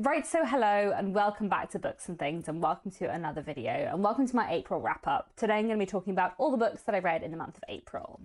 Right, so hello and welcome back to Books and Things, and welcome to another video, and welcome to my April wrap-up. Today I'm going to be talking about all the books that I read in the month of April.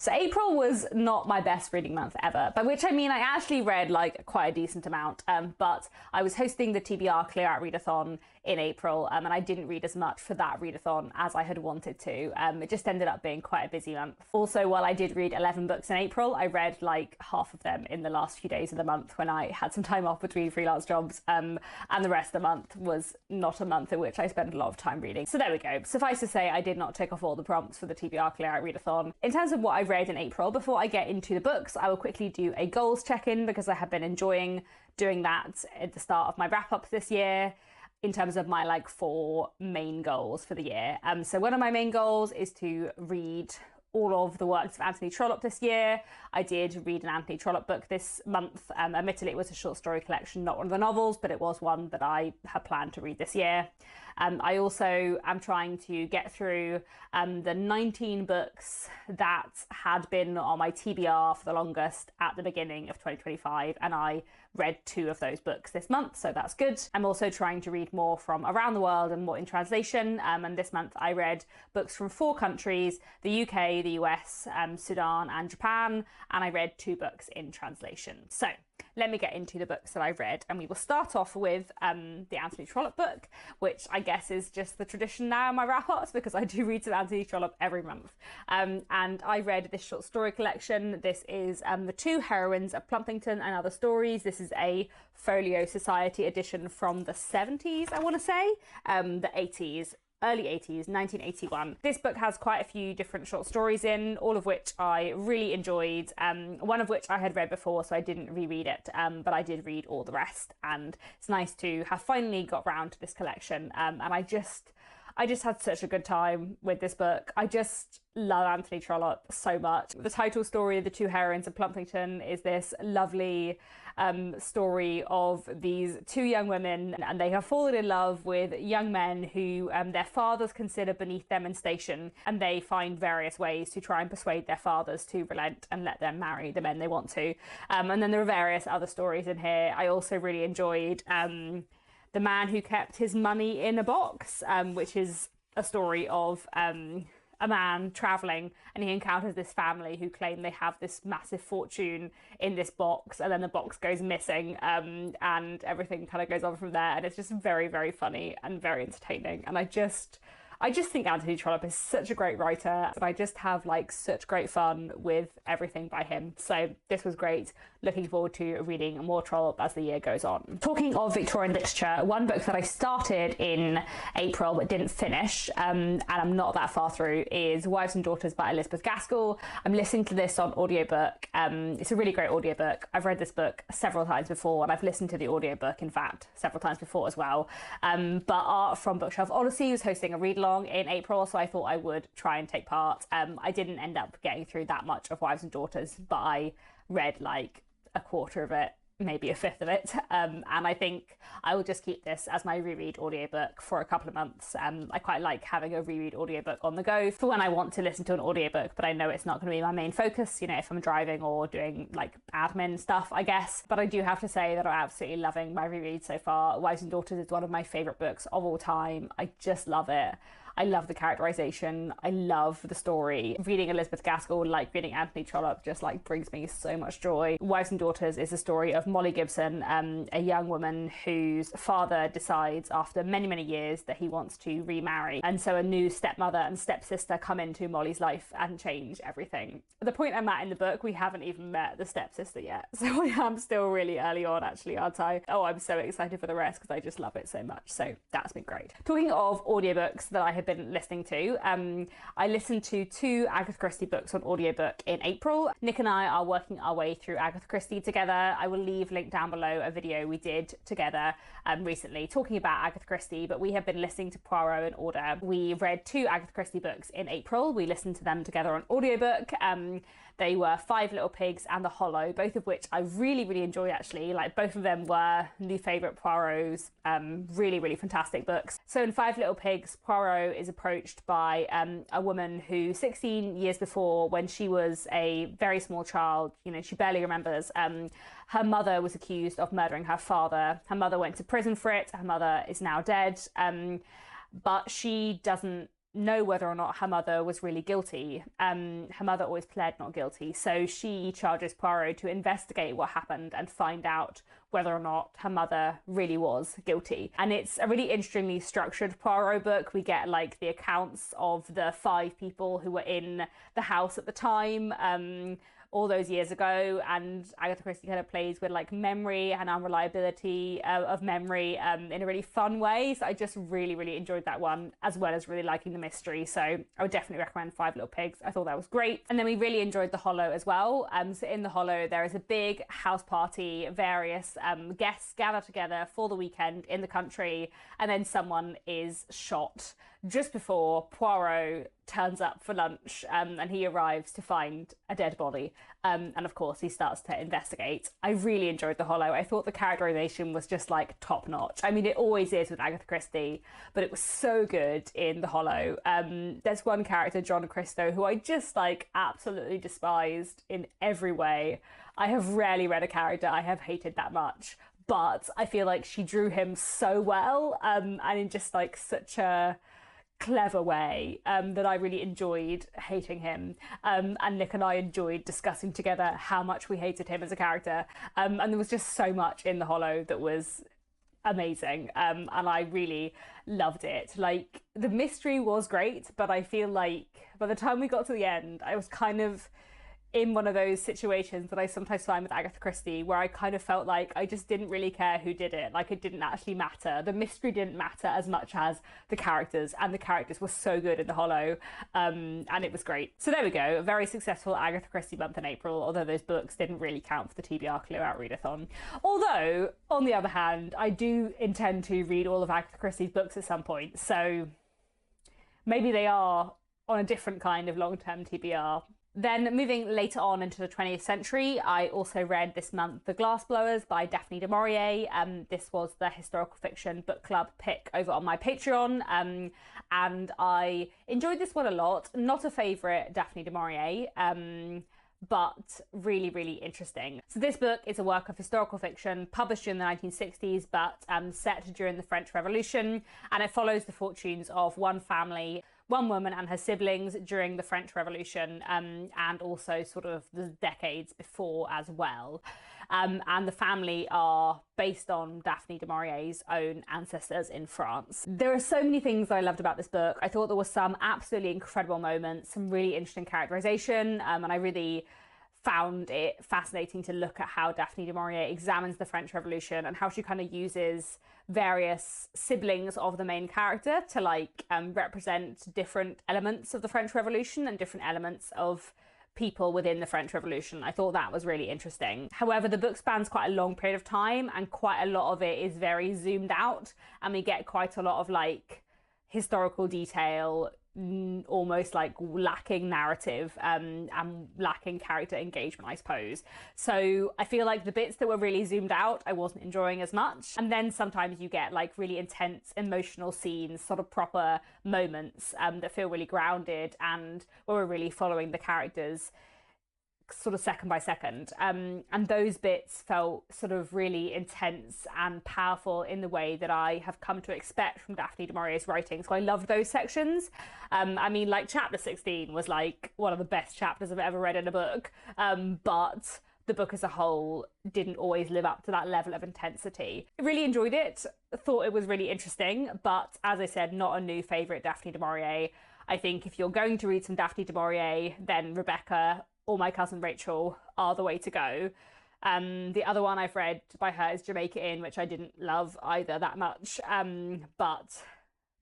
So April was not my best reading month ever, by which I mean I actually read like quite a decent amount, but I was hosting the TBR Clear Out Readathon in April, and I didn't read as much for that readathon as I had wanted to. It just ended up being quite a busy month. Also, while I did read 11 books in April, I read like half of them in the last few days of the month when I had some time off between freelance jobs, and the rest of the month was not a month in which I spent a lot of time reading. So there we go. Suffice to say, I did not tick off all the prompts for the TBR Clear Out Readathon. In terms of what I read in April, before I get into the books, I will quickly do a goals check-in because I have been enjoying doing that at the start of my wrap-up this year in terms of my like 4 main goals for the year. So one of my main goals is to read all of the works of Anthony Trollope this year. I did read an Anthony Trollope book this month. Admittedly, it was a short story collection, not one of the novels, but it was one that I had planned to read this year. I also am trying to get through the 19 books that had been on my TBR for the longest at the beginning of 2025, and I read 2 of those books this month, so that's good. I'm also trying to read more from around the world and more in translation, and this month I read books from 4 countries, the UK, the US, Sudan and Japan, and I read 2 books in translation. So let me get into the books that I've read, and we will start off with the Anthony Trollope book, which I guess is just the tradition now in my wrap-ups because I do read some Anthony Trollope every month. And I read this short story collection. This is The Two Heroines of Plumpington and Other Stories. This is a Folio Society edition from the 70s, I want to say, the 80s. Early 80s, 1981. This book has quite a few different short stories in, all of which I really enjoyed, one of which I had read before, so I didn't reread it, but I did read all the rest, and it's nice to have finally got round to this collection, and I just had such a good time with this book. I just love Anthony Trollope so much. The title story, The Two Heroines of Plumpington, is this lovely story of these 2 young women, and they have fallen in love with young men who their fathers consider beneath them in station, and they find various ways to try and persuade their fathers to relent and let them marry the men they want to. And then there are various other stories in here. I also really enjoyed The Man Who Kept His Money in a Box, which is a story of a man travelling, and he encounters this family who claim they have this massive fortune in this box, and then the box goes missing, and everything kind of goes on from there, and it's just very, very funny and very entertaining. And I just think Anthony Trollope is such a great writer, and I just have like such great fun with everything by him. So this was great. Looking forward to reading more Trollope as the year goes on. Talking of Victorian literature, one book that I started in April but didn't finish, and I'm not that far through, is Wives and Daughters by Elizabeth Gaskell. I'm listening to this on audiobook. It's a really great audiobook. I've read this book several times before, and I've listened to the audiobook, in fact, several times before as well. But Art from Bookshelf Odyssey was hosting a read-along in April, so I thought I would try and take part. I didn't end up getting through that much of Wives and Daughters, but I read like a quarter of it, maybe a fifth of it, and I think I will just keep this as my reread audiobook for a couple of months. I quite like having a reread audiobook on the go for when I want to listen to an audiobook, but I know it's not going to be my main focus, you know, if I'm driving or doing like admin stuff, I guess. But I do have to say that I'm absolutely loving my reread so far. Wives and Daughters is one of my favourite books of all time. I just love it. I love the characterization. I love the story. Reading Elizabeth Gaskell, like reading Anthony Trollope, just like brings me so much joy. Wives and Daughters is the story of Molly Gibson, a young woman whose father decides after many, many years that he wants to remarry. And so a new stepmother and stepsister come into Molly's life and change everything. At the point I'm at in the book, we haven't even met the stepsister yet. So I am still really early on, actually, aren't I? Oh, I'm so excited for the rest because I just love it so much. So that's been great. Talking of audiobooks that I have been listening to, I listened to 2 Agatha Christie books on audiobook in April. Nick and I are working our way through Agatha Christie together. I will leave linked down below a video we did together recently talking about Agatha Christie, but we have been listening to Poirot in order. We read 2 Agatha Christie books in April. We listened to them together on audiobook. They were Five Little Pigs and The Hollow, both of which I really, really enjoyed, actually. Like, both of them were new favourite Poirot's really, really fantastic books. So in Five Little Pigs, Poirot is approached by a woman who 16 years before, when she was a very small child, you know, she barely remembers, her mother was accused of murdering her father. Her mother went to prison for it. Her mother is now dead. But she doesn't know whether or not her mother was really guilty. Her mother always pled not guilty. So she charges Poirot to investigate what happened and find out whether or not her mother really was guilty. And it's a really interestingly structured Poirot book. We get like the accounts of the 5 people who were in the house at the time, all those years ago, and Agatha Christie kind of plays with like memory and unreliability of memory in a really fun way. So I just really enjoyed that one, as well as really liking the mystery. So I would definitely recommend Five Little Pigs. I thought that was great. And then we really enjoyed The Hollow as well. So in The Hollow, there is a big house party, various guests gather together for the weekend in the country, and then someone is shot just before Poirot turns up for lunch, and he arrives to find a dead body. And of course, he starts to investigate. I really enjoyed The Hollow. I thought the characterization was just like top notch. I mean, it always is with Agatha Christie, but it was so good in The Hollow. There's one character, John Christo, who I just like absolutely despised in every way. I have rarely read a character I have hated that much, but I feel like she drew him so well, and in just like such a clever way, that I really enjoyed hating him, and Nick and I enjoyed discussing together how much we hated him as a character, and there was just so much in The Hollow that was amazing, and I really loved it. Like, the mystery was great, but I feel like by the time we got to the end, I was kind of in one of those situations that I sometimes find with Agatha Christie, where I kind of felt like I just didn't really care who did it. Like, it didn't actually matter. The mystery didn't matter as much as the characters, and the characters were so good in The Hollow, and it was great. So there we go, a very successful Agatha Christie month in April, although those books didn't really count for the TBR Clear Out Readathon. Although, on the other hand, I do intend to read all of Agatha Christie's books at some point, so maybe they are on a different kind of long-term TBR. Then moving later on into the 20th century, I also read this month The Glassblowers by Daphne du Maurier. This was the historical fiction book club pick over on my Patreon, and I enjoyed this one a lot. Not a favourite Daphne du Maurier, but really interesting. So this book is a work of historical fiction published in the 1960s, but set during the French Revolution, and it follows the fortunes of one family, one woman and her siblings during the French Revolution, and also sort of the decades before as well. And the family are based on Daphne du Maurier's own ancestors in France. There are so many things that I loved about this book. I thought there was some absolutely incredible moments, some really interesting characterization, and I really found it fascinating to look at how Daphne du Maurier examines the French Revolution and how she kind of uses various siblings of the main character to like represent different elements of the French Revolution and different elements of people within the French Revolution. I thought that was really interesting. However, the book spans quite a long period of time, and quite a lot of it is very zoomed out, and we get quite a lot of like historical detail, almost like lacking narrative, and lacking character engagement, I suppose. So I feel like the bits that were really zoomed out, I wasn't enjoying as much. And then sometimes you get like really intense emotional scenes, sort of proper moments that feel really grounded and where we're really following the characters sort of second by second, and those bits felt sort of really intense and powerful in the way that I have come to expect from Daphne du Maurier's writing. So I loved those sections. I mean, like chapter 16 was like one of the best chapters I've ever read in a book, but the book as a whole didn't always live up to that level of intensity. I really enjoyed it, thought it was really interesting, but as I said, not a new favourite Daphne du Maurier. I think if you're going to read some Daphne du Maurier, then Rebecca or My Cousin Rachel are the way to go. The other one I've read by her is Jamaica Inn, which I didn't love either that much, but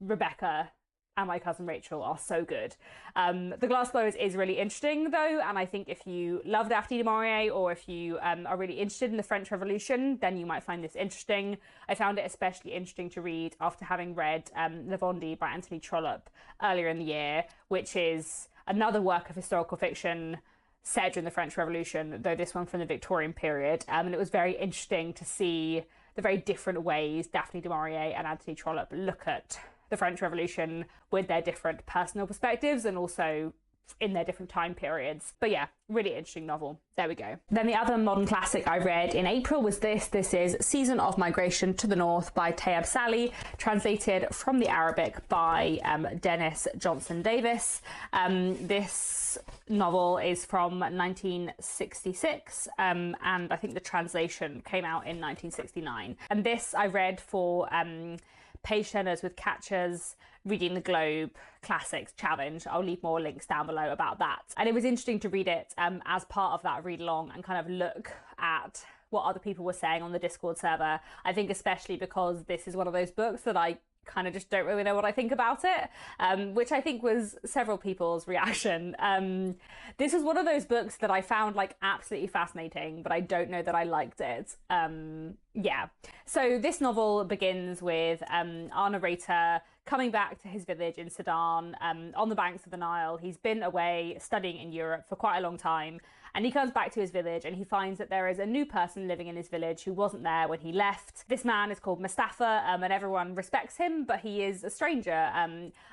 Rebecca and My Cousin Rachel are so good. The Glassblowers is really interesting though, and I think if you love Daphne du Maurier, or if you are really interested in the French Revolution, then you might find this interesting. I found it especially interesting to read after having read Le Vendée by Anthony Trollope earlier in the year, which is another work of historical fiction set during the French Revolution, though this one from the Victorian period, and it was very interesting to see the very different ways Daphne du Maurier and Anthony Trollope look at the French Revolution with their different personal perspectives and also in their different time periods. But yeah, really interesting novel. There we go. Then the other modern classic I read in April was this. This is Season of Migration to the North by Tayeb Salih, translated from the Arabic by Dennis Johnson Davis. This novel is from 1966, and I think the translation came out in 1969. And this I read for page turners with catchers, Reading the Globe Classics Challenge. I'll leave more links down below about that. And it was interesting to read it as part of that read along and kind of look at what other people were saying on the Discord server. I think especially because this is one of those books that I kind of just don't really know what I think about it, which I think was several people's reaction. This was one of those books that I found like absolutely fascinating, but I don't know that I liked it. Yeah. So this novel begins with our narrator coming back to his village in Sudan, on the banks of the Nile. He's been away studying in Europe for quite a long time, and he comes back to his village and he finds that there is a new person living in his village who wasn't there when he left. This man is called Mustafa, and everyone respects him, but he is a stranger,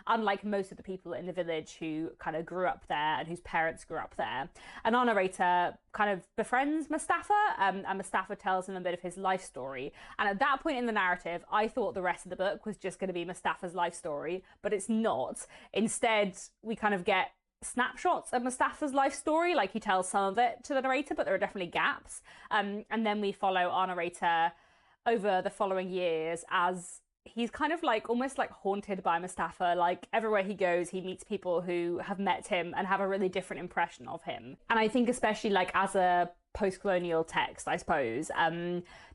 unlike most of the people in the village who kind of grew up there and whose parents grew up there. And our narrator kind of befriends Mustafa, and Mustafa tells him a bit of his life story. And at that point in the narrative, I thought the rest of the book was just going to be Mustafa's life story, but it's not. Instead, we kind of get snapshots of Mustafa's life story, like he tells some of it to the narrator, but there are definitely gaps. And then we follow our narrator over the following years as he's kind of like almost like haunted by Mustafa. Like everywhere he goes, he meets people who have met him and have a really different impression of him. And I think especially like as a post-colonial text, I suppose,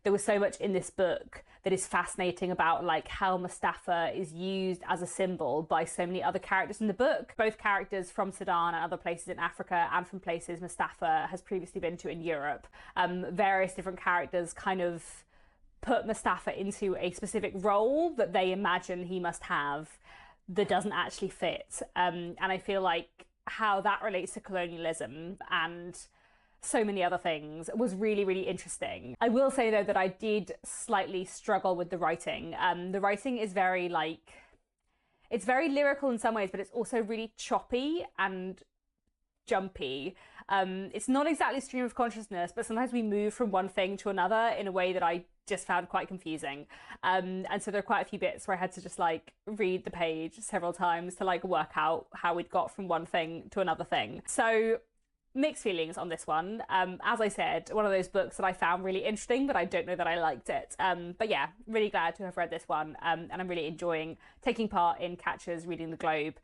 there was so much in this book that is fascinating about like how Mustafa is used as a symbol by so many other characters in the book, both characters from Sudan and other places in Africa and from places Mustafa has previously been to in Europe. Various different characters kind of put Mustafa into a specific role that they imagine he must have that doesn't actually fit. And I feel like how that relates to colonialism and so many other things was really, really interesting. I will say though that I did slightly struggle with the writing. The writing is very like, it's very lyrical in some ways, but it's also really choppy and jumpy. It's not exactly stream of consciousness, but sometimes we move from one thing to another in a way that I just found quite confusing. And so there are quite a few bits where I had to just like read the page several times to like work out how we'd got from one thing to another thing. So mixed feelings on this one. As I said, one of those books that I found really interesting, but I don't know that I liked it. But yeah, really glad to have read this one. And I'm really enjoying taking part in Catcher's Reading the Globe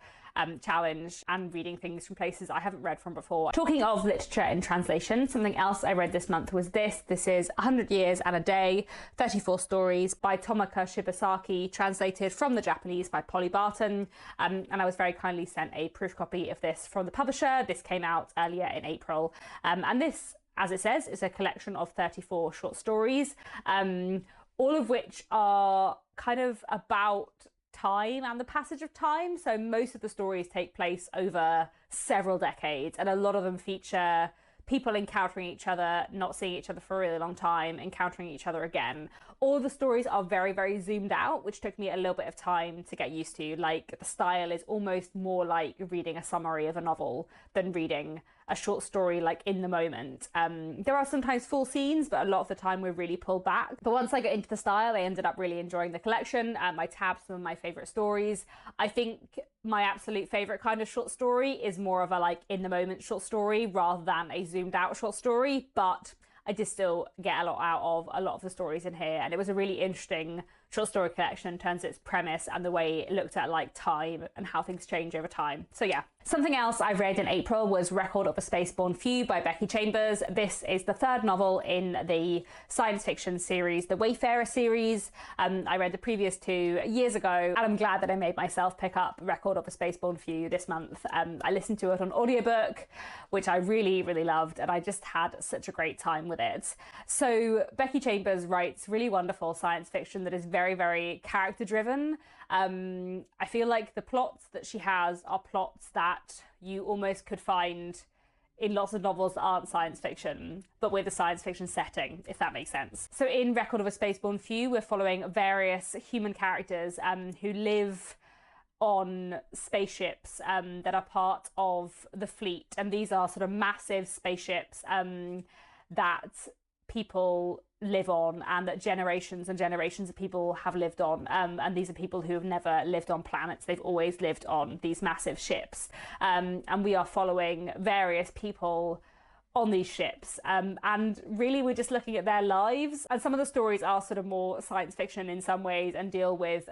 challenge and reading things from places I haven't read from before. Talking of literature in translation, something else I read this month was this. This is 100 Years and a Day, 34 Stories by Tomoko Shibasaki, translated from the Japanese by Polly Barton. And I was very kindly sent a proof copy of this from the publisher. This came out earlier in April. And this, as it says, is a collection of 34 short stories, all of which are kind of about time and the passage of time. So most of the stories take place over several decades, and a lot of them feature people encountering each other, not seeing each other for a really long time, encountering each other again. All the stories are very, very zoomed out, which took me a little bit of time to get used to. Like the style is almost more like reading a summary of a novel than reading a short story like in the moment. There are sometimes full scenes, but a lot of the time we're really pulled back. But once I got into the style, I ended up really enjoying the collection. I tabbed some of my favourite stories. I think my absolute favourite kind of short story is more of a like in the moment short story rather than a zoomed out short story, but I did still get a lot out of a lot of the stories in here, and it was a really interesting short story collection in terms of its premise and the way it looked at like time and how things change over time. So yeah. Something else I read in April was Record of a Spaceborn Few by Becky Chambers. This is the third novel in the science fiction series, the Wayfarer series. I read the previous two years ago, and I'm glad that I made myself pick up Record of a Spaceborn Few this month. I listened to it on audiobook, which I really, really loved, and I just had such a great time with it. So Becky Chambers writes really wonderful science fiction that is very, very character driven. I feel like the plots that she has are plots that you almost could find in lots of novels that aren't science fiction, but with a science fiction setting, if that makes sense. So in Record of a Spaceborn Few, we're following various human characters who live on spaceships that are part of the fleet, and these are sort of massive spaceships that people live on and that generations and generations of people have lived on, and these are people who have never lived on planets. They've always lived on these massive ships, and we are following various people on these ships, and really we're just looking at their lives. And some of the stories are sort of more science fiction in some ways and deal with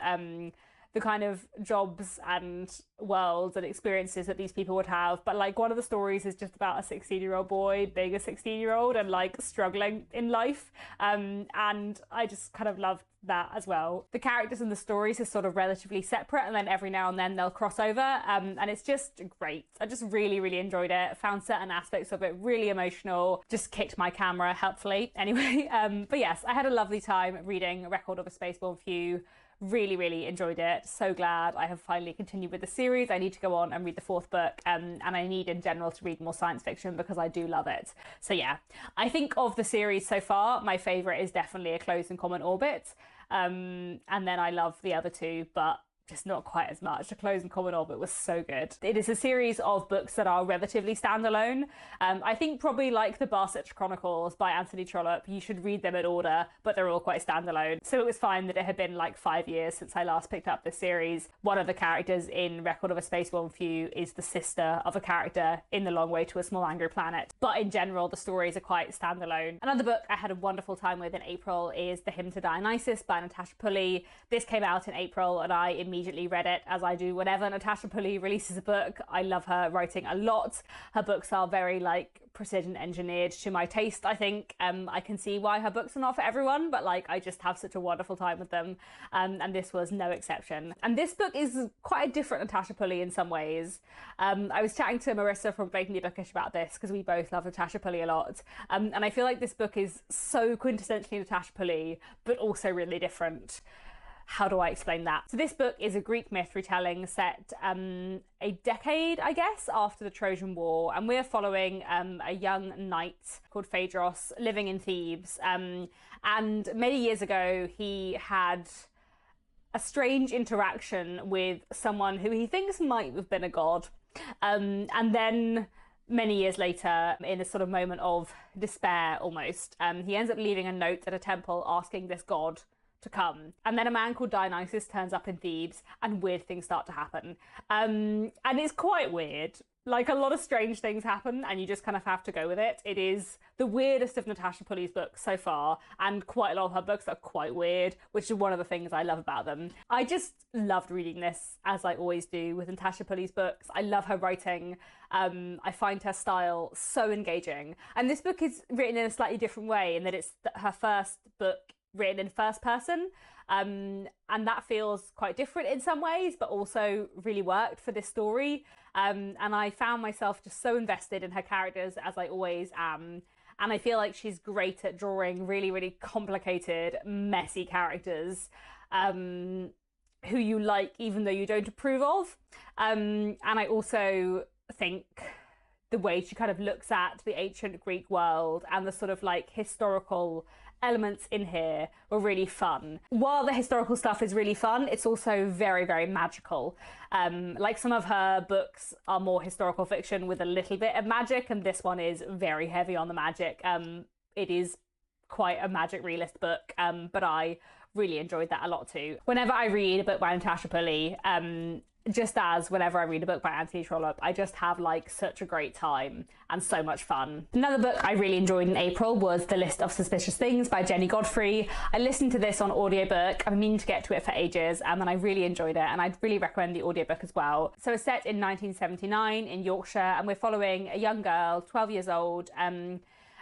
the kind of jobs and worlds and experiences that these people would have. But like one of the stories is just about a 16-year-old boy being a 16-year-old and like struggling in life, and I just kind of loved that as well. The characters and the stories are sort of relatively separate, and then every now and then they'll cross over, and it's just great. I just really enjoyed it. Found certain aspects of it really emotional. Just kicked my camera helpfully anyway. But yes, I had a lovely time reading A Record of a Spaceborn Few. Really enjoyed it. So glad I have finally continued with the series. I need to go on and read the fourth book, and I need in general to read more science fiction because I do love it. So yeah, I think of the series so far, my favourite is definitely A Closed and Common Orbit, and then I love the other two, but just not quite as much. A Closed and Common Orbit was so good. It is a series of books that are relatively standalone. I think probably like the Barsetshire Chronicles by Anthony Trollope, you should read them in order, but they're all quite standalone. So it was fine that it had been like 5 years since I last picked up this series. One of the characters in Record of a Spaceborn Few is the sister of a character in The Long Way to a Small Angry Planet. But in general, the stories are quite standalone. Another book I had a wonderful time with in April is The Hymn to Dian Isis by Natasha Pulley. This came out in April and I immediately read it, as I do whenever Natasha Pulley releases a book. I love her writing a lot. Her books are very like precision engineered to my taste, I think. I can see why her books are not for everyone, but like I just have such a wonderful time with them, and this was no exception. And this book is quite a different Natasha Pulley in some ways. I was chatting to Marissa from Blatantly Bookish about this because we both love Natasha Pulley a lot, and I feel like this book is so quintessentially Natasha Pulley but also really different. How do I explain that? So this book is a Greek myth retelling set a decade, I guess, after the Trojan War, and we're following a young knight called Phaedros living in Thebes, and many years ago he had a strange interaction with someone who he thinks might have been a god, and then many years later, in a sort of moment of despair almost, he ends up leaving a note at a temple asking this god to come, and then a man called Dian Isis turns up in Thebes and weird things start to happen, and it's quite weird. Like, a lot of strange things happen and you just kind of have to go with it. It is the weirdest of Natasha Pulley's books so far, and quite a lot of her books are quite weird, which is one of the things I love about them. I just loved reading this, as I always do with Natasha Pulley's books. I love her writing. I find her style so engaging, and this book is written in a slightly different way in that it's her first book written in first person, and that feels quite different in some ways, but also really worked for this story, and I found myself just so invested in her characters, as I always am, and I feel like she's great at drawing really complicated, messy characters who you like even though you don't approve of, and I also think the way she kind of looks at the ancient Greek world and the sort of like historical elements in here were really fun. While the historical stuff is really fun, it's also very magical. Like, some of her books are more historical fiction with a little bit of magic, and this one is very heavy on the magic. It is quite a magic realist book, but I really enjoyed that a lot too. Whenever I read a book by Natasha Pulley, just as whenever I read a book by Anthony Trollope, I just have like such a great time and so much fun. Another book I really enjoyed in April was The List of Suspicious Things by Jenny Godfrey. I listened to this on audiobook. I've been meaning to get to it for ages, and I really enjoyed it, and I'd really recommend the audiobook as well. So it's set in 1979 in Yorkshire, and we're following a young girl, 12 years old, and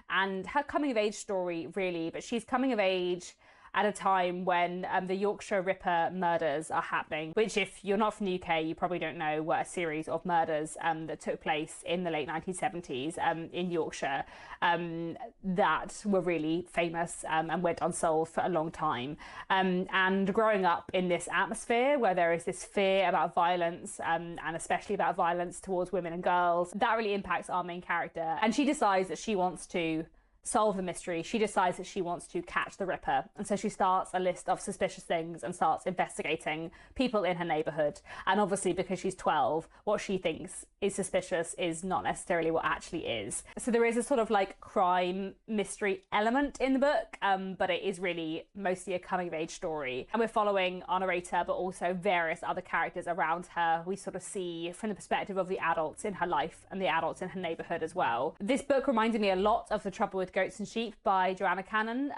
her coming of age story really, but she's coming of age at a time when the Yorkshire Ripper murders are happening, which, if you're not from the UK, you probably don't know, were a series of murders that took place in the late 1970s in Yorkshire that were really famous and went unsolved for a long time. And growing up in this atmosphere where there is this fear about violence, and especially about violence towards women and girls, that really impacts our main character. And she decides that she wants to solve the mystery, she decides that she wants to catch the Ripper. And so she starts a list of suspicious things and starts investigating people in her neighborhood. And obviously, because she's 12, what she thinks is suspicious is not necessarily what actually is. So there is a sort of like crime mystery element in the book, but it is really mostly a coming of age story. And we're following our narrator, but also various other characters around her. We sort of see from the perspective of the adults in her life and the adults in her neighborhood as well. This book reminded me a lot of The Trouble with Goats and Sheep by Joanna Cannon.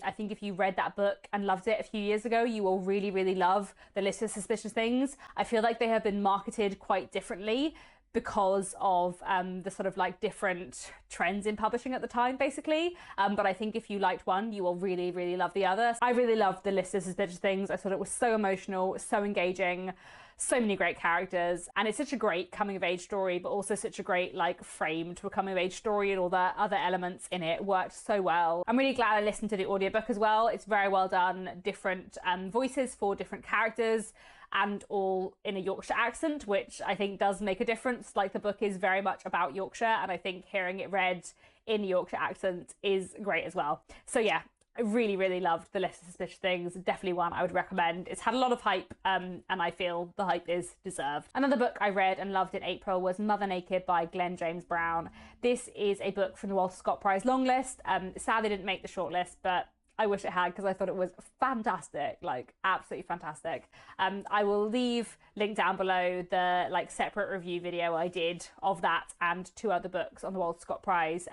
I think if you read that book and loved it a few years ago, you will really, really love The List of Suspicious Things. I feel like they have been marketed quite differently because of the sort of like different trends in publishing at the time, basically. But I think if you liked one, you will really, really love the other. I really loved The List of Suspicious Things. I thought it was so emotional, so engaging, so many great characters, and it's such a great coming of age story, but also such a great like frame to a coming of age story, and all the other elements in it worked so well. I'm really glad I listened to the audiobook as well. It's very well done, different voices for different characters, and all in a Yorkshire accent, which I think does make a difference. Like, the book is very much about Yorkshire, and I think hearing it read in a Yorkshire accent is great as well. So yeah, I really, really loved The List of Suspicious Things. Definitely one I would recommend. It's had a lot of hype, and I feel the hype is deserved. Another book I read and loved in April was Mother Naked by Glenn James Brown. This is a book from the Walter Scott Prize longlist. Sadly didn't make the shortlist, but I wish it had, because I thought it was fantastic, like absolutely fantastic. I will leave link down below the like separate review video I did of that and 2 other books on the Walter Scott Prize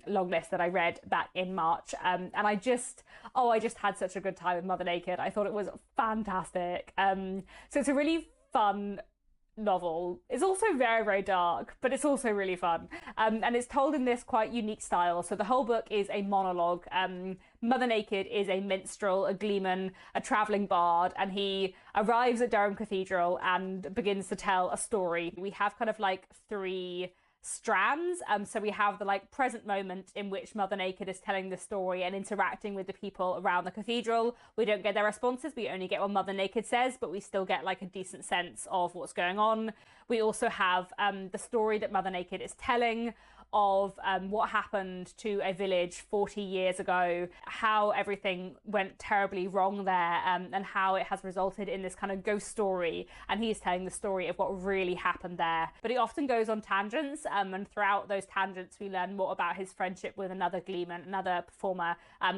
long list that I read back in March. And I just had such a good time with Mother Naked. I thought it was fantastic. So it's a really fun novel. It's also very, very dark, but it's also really fun. And it's told in this quite unique style. So the whole book is a monologue. Mother Naked is a minstrel, a gleeman, a travelling bard, and he arrives at Durham Cathedral and begins to tell a story. We have kind of like 3 strands. So we have the like present moment in which Mother Naked is telling the story and interacting with the people around the cathedral. We don't get their responses, we only get what Mother Naked says, but we still get like a decent sense of what's going on. We also have the story that Mother Naked is telling of what happened to a village 40 years ago, how everything went terribly wrong there, and how it has resulted in this kind of ghost story, and he's telling the story of what really happened there. But he often goes on tangents, and throughout those tangents we learn more about his friendship with another gleeman, another performer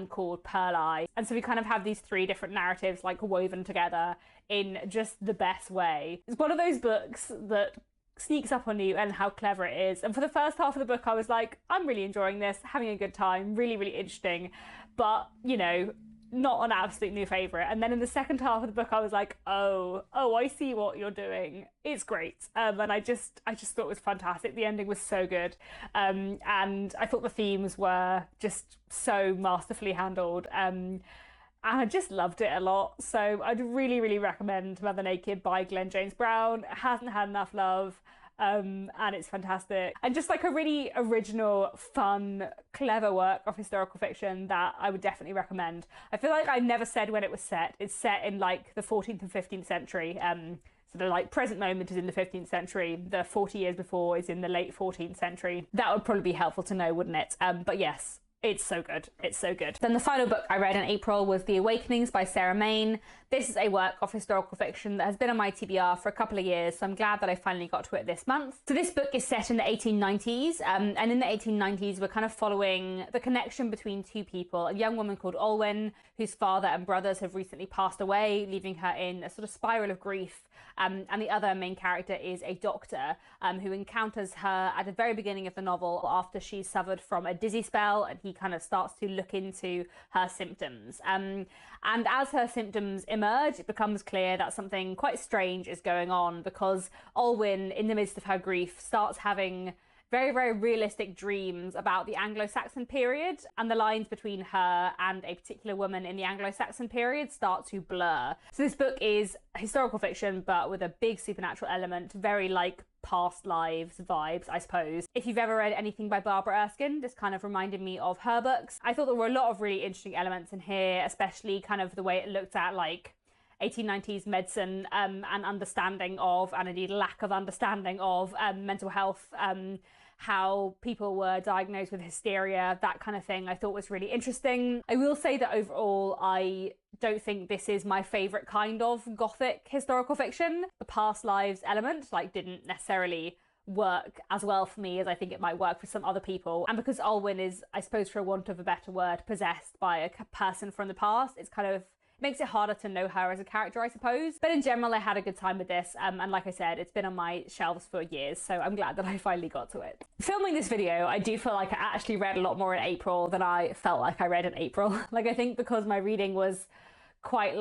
called Pearl Eye. And so we kind of have these 3 different narratives like woven together in just the best way. It's one of those books that sneaks up on you and how clever it is. And for the first half of the book I was like, I'm really enjoying this, having a good time, really, really interesting, but you know, not an absolute new favourite. And then in the second half of the book I was like, oh, I see what you're doing. It's great. And I just thought it was fantastic. The ending was so good. And I thought the themes were just so masterfully handled. And I just loved it a lot. So I'd really, really recommend Mother Naked by Glenn James Brown. It hasn't had enough love, and it's fantastic. And just like a really original, fun, clever work of historical fiction that I would definitely recommend. I feel like I never said when it was set. It's set in like the 14th and 15th century. So the like present moment is in the 15th century. The 40 years before is in the late 14th century. That would probably be helpful to know, wouldn't it? But yes. It's so good. It's so good. Then the final book I read in April was The Awakenings by Sarah Main. This is a work of historical fiction that has been on my TBR for a couple of years, so I'm glad that I finally got to it this month. So this book is set in the 1890s, and in the 1890s we're kind of following the connection between 2 people, a young woman called Olwen, whose father and brothers have recently passed away, leaving her in a sort of spiral of grief, and the other main character is a doctor who encounters her at the very beginning of the novel after she's suffered from a dizzy spell, and he kind of starts to look into her symptoms. And as her symptoms emerge, it becomes clear that something quite strange is going on, because Olwen, in the midst of her grief, starts having very, very realistic dreams about the Anglo-Saxon period, and the lines between her and a particular woman in the Anglo-Saxon period start to blur. So this book is historical fiction, but with a big supernatural element, very like past lives vibes, I suppose. If you've ever read anything by Barbara Erskine, this kind of reminded me of her books. I thought there were a lot of really interesting elements in here, especially kind of the way it looked at like 1890s medicine and understanding of, and indeed lack of understanding of, mental health how people were diagnosed with hysteria, that kind of thing, I thought was really interesting. I will say that overall, I don't think this is my favourite kind of gothic historical fiction. The past lives element didn't necessarily work as well for me as I think it might work for some other people. And because Olwen is, I suppose for a want of a better word, possessed by a person from the past, it's kind of makes it harder to know her as a character, I suppose. But in general, I had a good time with this. And like I said, it's been on my shelves for years, so I'm glad that I finally got to it. Filming this video, I do feel like I actually read a lot more in April than I felt like I read in April. I think because my reading was quite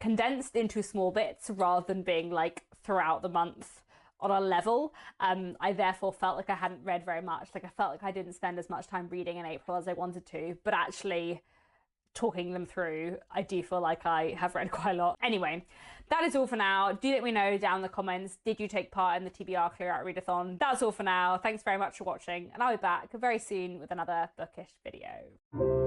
condensed into small bits rather than being throughout the month on a level, I therefore felt like I hadn't read very much. I felt like I didn't spend as much time reading in April as I wanted to, but actually talking them through, I do feel like I have read quite a lot. Anyway, that is all for now. Do let me know down in the comments, did you take part in the TBR Clear Out Readathon? That's all for now. Thanks very much for watching, and I'll be back very soon with another bookish video.